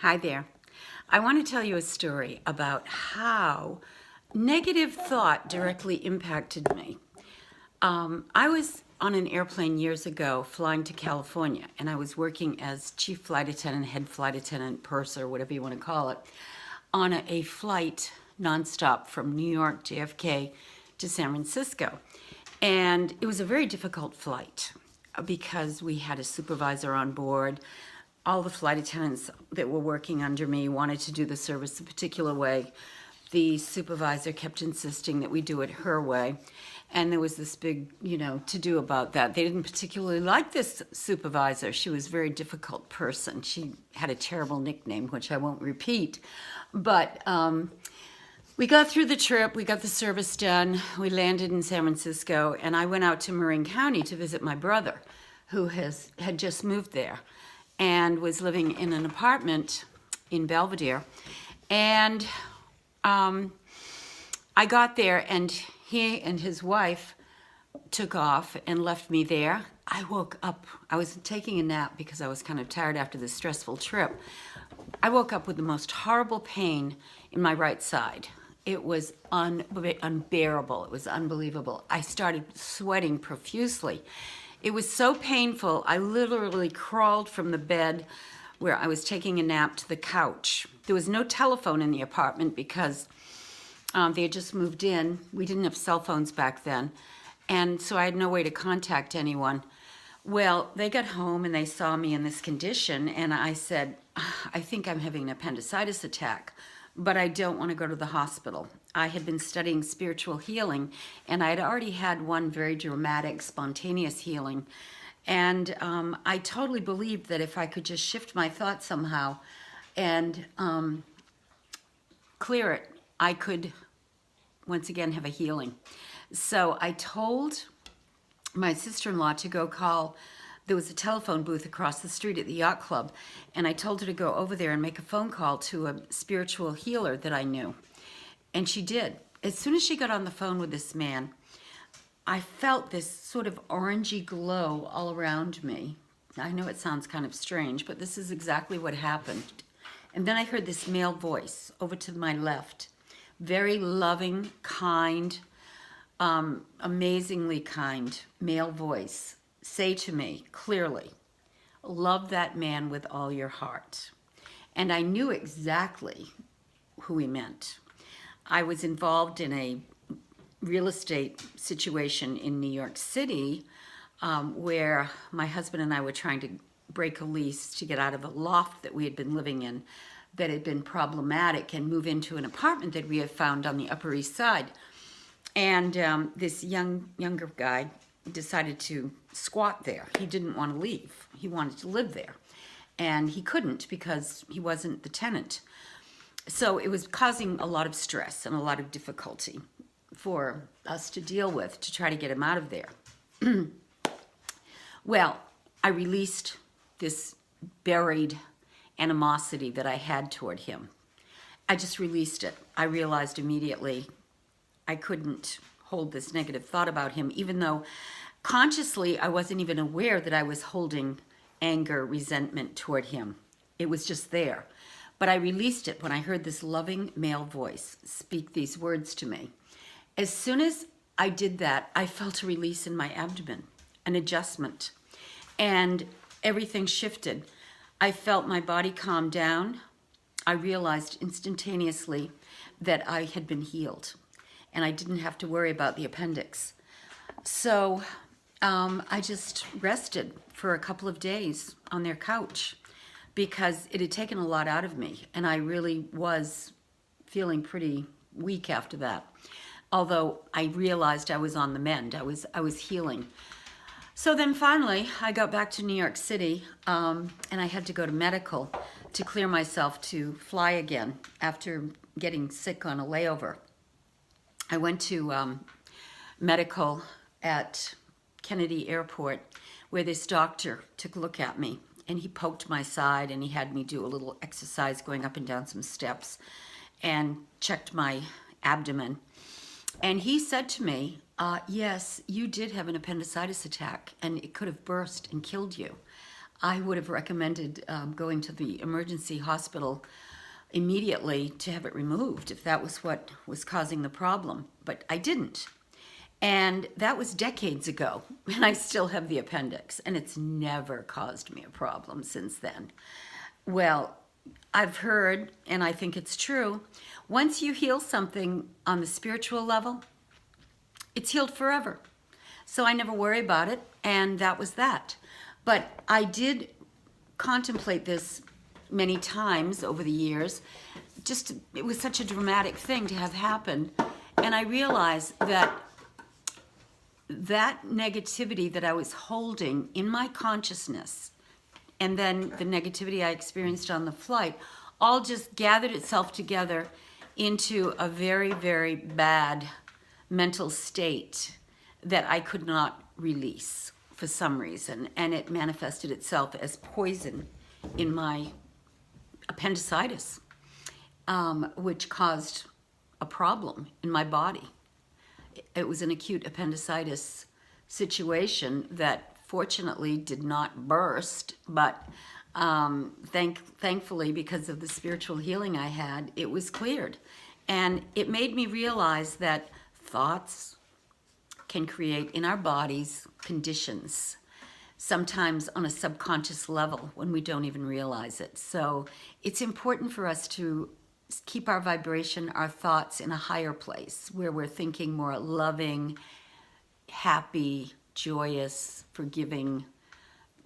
Hi there. I want to tell you a story about how negative thought directly impacted me. I was on an airplane years ago flying to California, and I was working as chief flight attendant, head flight attendant, purser, whatever you want to call it, on a flight nonstop from New York, JFK, to San Francisco. And it was a very difficult flight because we had a supervisor on board. All the flight attendants that were working under me wanted to do the service a particular way. The supervisor kept insisting that we do it her way. And there was this big, to-do about that. They didn't particularly like this supervisor. She was a very difficult person. She had a terrible nickname, which I won't repeat. But we got through the trip. We got the service done. We landed in San Francisco. And I went out to Marin County to visit my brother, who had just moved there and was living in an apartment in Belvedere. And I got there, and he and his wife took off and left me there. I woke up. I was taking a nap because I was kind of tired after this stressful trip. I woke up with the most horrible pain in my right side. It was unbearable. It was unbelievable. I started sweating profusely. It was so painful, I literally crawled from the bed where I was taking a nap to the couch. There was no telephone in the apartment because they had just moved in. We didn't have cell phones back then, and so I had no way to contact anyone. Well, they got home and they saw me in this condition, and I said, I think I'm having an appendicitis attack, but I don't want to go to the hospital. I had been studying spiritual healing, and I had already had one very dramatic, spontaneous healing. And I totally believed that if I could just shift my thoughts somehow and clear it, I could once again have a healing. So I told my sister-in-law to go call. There was a telephone booth across the street at the yacht club, and I told her to go over there and make a phone call to a spiritual healer that I knew. And she did. As soon as she got on the phone with this man, I felt this sort of orangey glow all around me. I know it sounds kind of strange, but this is exactly what happened. And then I heard this male voice over to my left, very loving, kind, amazingly kind male voice, say to me clearly, love that man with all your heart. And I knew exactly who he meant. I was involved in a real estate situation in New York City where my husband and I were trying to break a lease to get out of a loft that we had been living in that had been problematic and move into an apartment that we had found on the Upper East Side. And this younger guy decided to squat there. He didn't want to leave. He wanted to live there. And he couldn't because he wasn't the tenant. So it was causing a lot of stress and a lot of difficulty for us to deal with to try to get him out of there. Well, I released this buried animosity that I had toward him. I just released it. I realized immediately I couldn't hold this negative thought about him, even though consciously I wasn't even aware that I was holding anger, resentment toward him. It was just there. But I released it when I heard this loving male voice speak these words to me. As soon as I did that, I felt a release in my abdomen, an adjustment, and everything shifted. I felt my body calm down. I realized instantaneously that I had been healed, and I didn't have to worry about the appendix. So I just rested for a couple of days on their couch because it had taken a lot out of me, and I really was feeling pretty weak after that. Although I realized I was on the mend, I was healing. So then finally, I got back to New York City, and I had to go to medical to clear myself to fly again after getting sick on a layover. I went to medical at Kennedy Airport, where this doctor took a look at me, and he poked my side, and he had me do a little exercise going up and down some steps and checked my abdomen. And he said to me, yes, you did have an appendicitis attack, and it could have burst and killed you. I would have recommended going to the emergency hospital immediately to have it removed if that was what was causing the problem, but I didn't. And that was decades ago, and I still have the appendix, and it's never caused me a problem since then. Well, I've heard, and I think it's true, once you heal something on the spiritual level, it's healed forever. So I never worry about it, and that was that. But I did contemplate this many times over the years. Just, it was such a dramatic thing to have happened. And I realized that that negativity that I was holding in my consciousness, and then the negativity I experienced on the flight, all just gathered itself together into a very, very bad mental state that I could not release for some reason. And it manifested itself as poison in my appendicitis, which caused a problem in my body. It was an acute appendicitis situation that fortunately did not burst, but thankfully, because of the spiritual healing I had, it was cleared. And it made me realize that thoughts can create in our bodies conditions, sometimes on a subconscious level when we don't even realize it. So it's important for us to keep our vibration, our thoughts in a higher place where we're thinking more loving, happy, joyous, forgiving,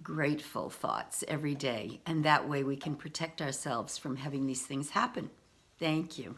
grateful thoughts every day. And that way we can protect ourselves from having these things happen. Thank you.